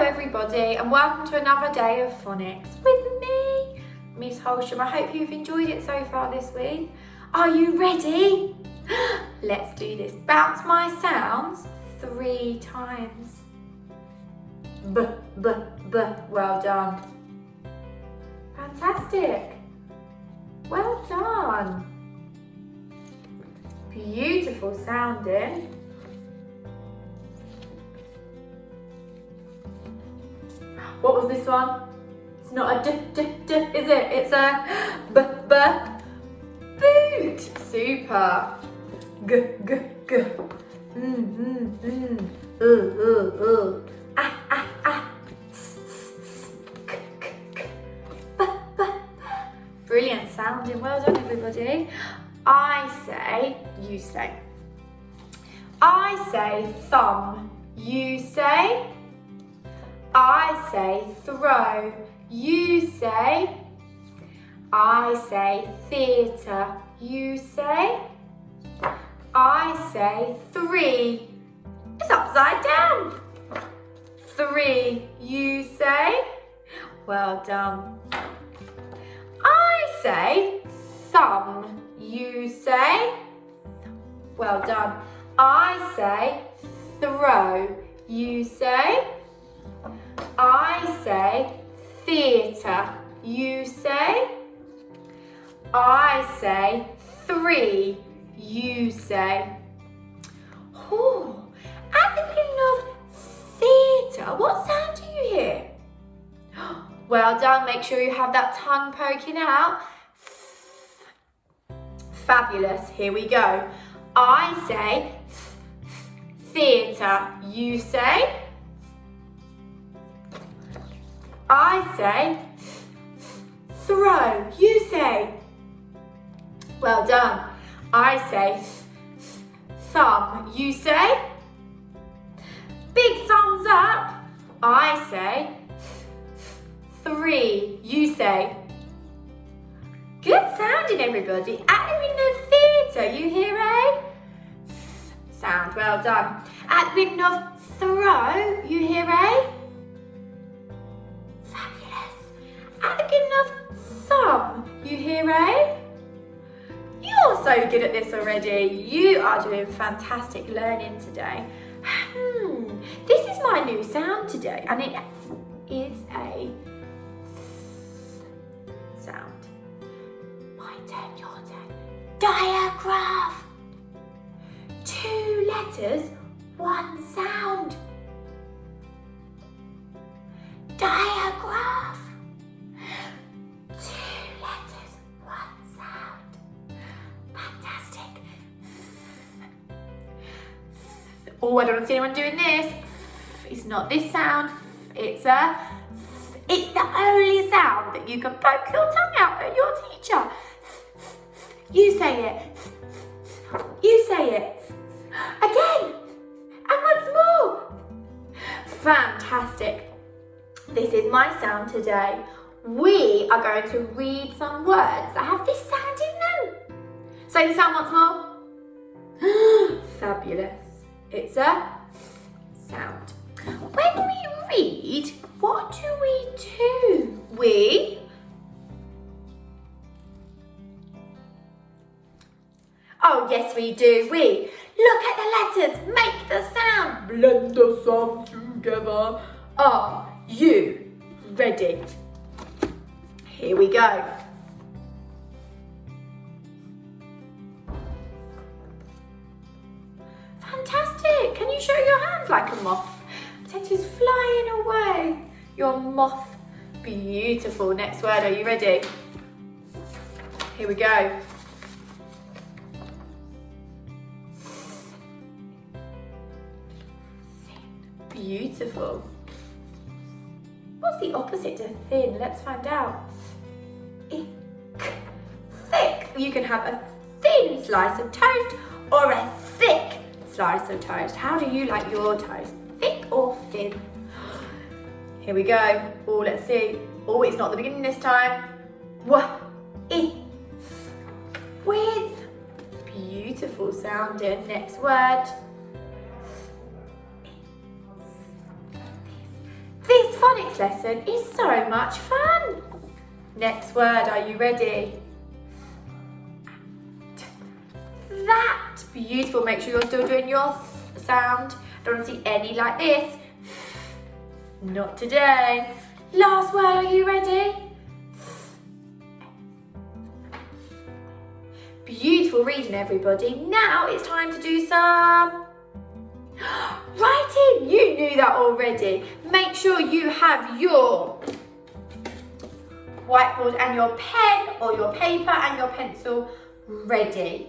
everybody, and welcome to another day of phonics with me, Miss Hulstrom. I hope you've enjoyed it so far this week. Are you ready? Let's do this. Bounce my sounds 3 times. B, b, b. Well done. Fantastic. Well done. Beautiful sounding. What was this one? It's not a d, d, d, is it? It's a b, b, boot. Super. G, g, g. Ah, ah, ah. S, s, k, k, k. B, b. Brilliant sounding. Well done, everybody. I say, you say. I say thumb. You say. I say throw, you say. I say theatre, you say. I say 3, it's upside down. 3, you say. Well done. I say thumb, you say. Well done. I say throw, you say. I say theatre, you say. I say 3, you say. Oh, at the beginning of theatre, what sound do you hear? Well done, make sure you have that tongue poking out. Fabulous, here we go. I say theatre, you say. I say throw, you say. Well done. I say thumb, you say. Big thumbs up. I say 3, you say. Good sounding, everybody. At the beginning of theatre, you hear a sound. Well done. At the beginning of throw, you hear a. At the beginning of thumb, you hear a? You're so good at this already. You are doing fantastic learning today. This is my new sound today, and it is a sound. My turn, your turn. Diagraph. 2 letters, 1 sound. Diagraph. 2 letters, 1 sound. Fantastic. Oh, I don't see anyone doing this. It's not this sound. It's the only sound that you can poke your tongue out at your teacher. You say it. You say it. Again. And once more. Fantastic. This is my sound today. We are going to read some words that have this sound in them. Say the sound once more. Fabulous. It's a sound. When we read, what do we do? Oh, yes, we do. We look at the letters, make the sound, blend the sounds together. Are you ready? Here we go. Fantastic. Can you show your hands like a moth? Potatoes flying away. Your moth. Beautiful. Next word. Are you ready? Here we go. Beautiful. What's the opposite to thin? Let's find out. Thick. You can have a thin slice of toast or a thick slice of toast. How do you like your toast? Thick or thin? Here we go. Oh, let's see. Oh, it's not the beginning this time. With. Beautiful sounding. Next word. This phonics lesson is so much fun. Next word, are you ready? That, beautiful. Make sure you're still doing your sound. Don't want to see any like this. Not today. Last word, are you ready? Beautiful reading, everybody. Now it's time to do some writing. You knew that already. Make sure you have your whiteboard and your pen, or your paper and your pencil ready.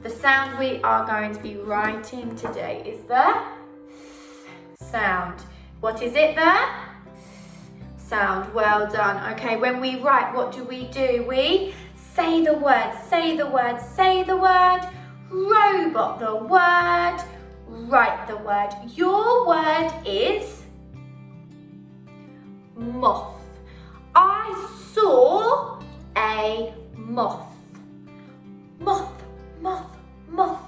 The sound we are going to be writing today is the sound. What is it, the sound? Well done. Okay, when we write, what do? We say the word, say the word, say the word, robot the word, write the word. Your word is moth. I saw a moth. Moth, moth, moth.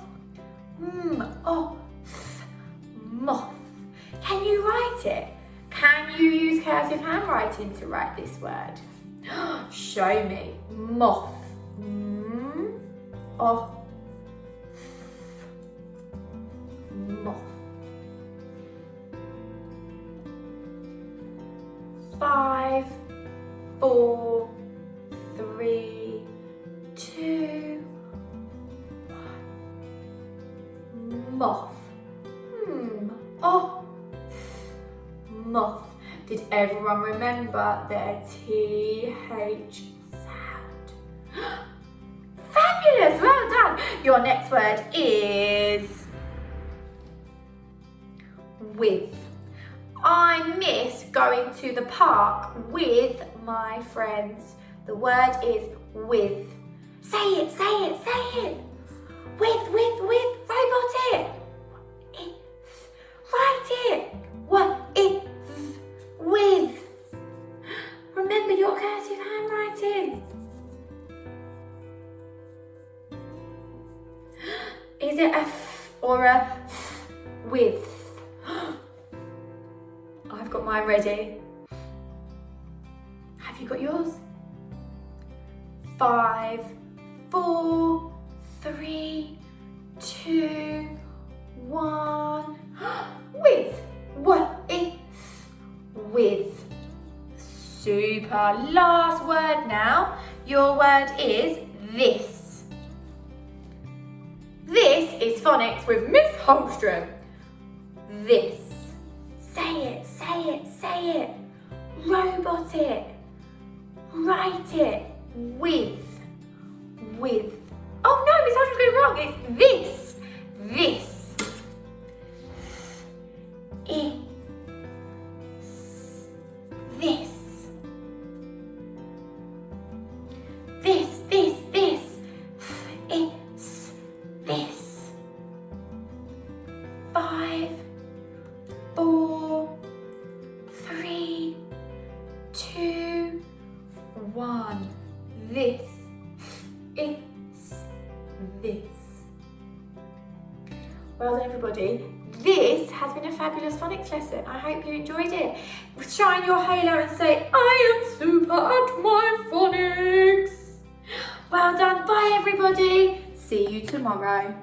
Moth. Can you write it? Can you use cursive handwriting to write this word? Show me. Moth. Moth. 5, 4, 3, 2, 1. Moth. Moth. Did everyone remember their TH sound? Fabulous, well done. Your next word is with. I miss going to the park with my friends. The word is with. Say it, say it, say it. With, robot it. Write it. What it with. Remember your cursive handwriting. Is it a f or a f with? I've got mine ready. Have you got yours? 5, 4, 3, 2, 1. With. What is with? Super. Last word now. Your word is this. This is phonics with Miss Hulstrom. This. Say it, say it, say it. Robot it. Write it. With. Oh no, Miss Hulstrom's going wrong. It's this. This. This. It's this. 5, 4, 3, 2, 1. This. It's this. Well done, everybody. This has been a fabulous phonics lesson. I hope you enjoyed it. Shine your halo and say, I am super at my phonics. Well done. Bye, everybody. See you tomorrow.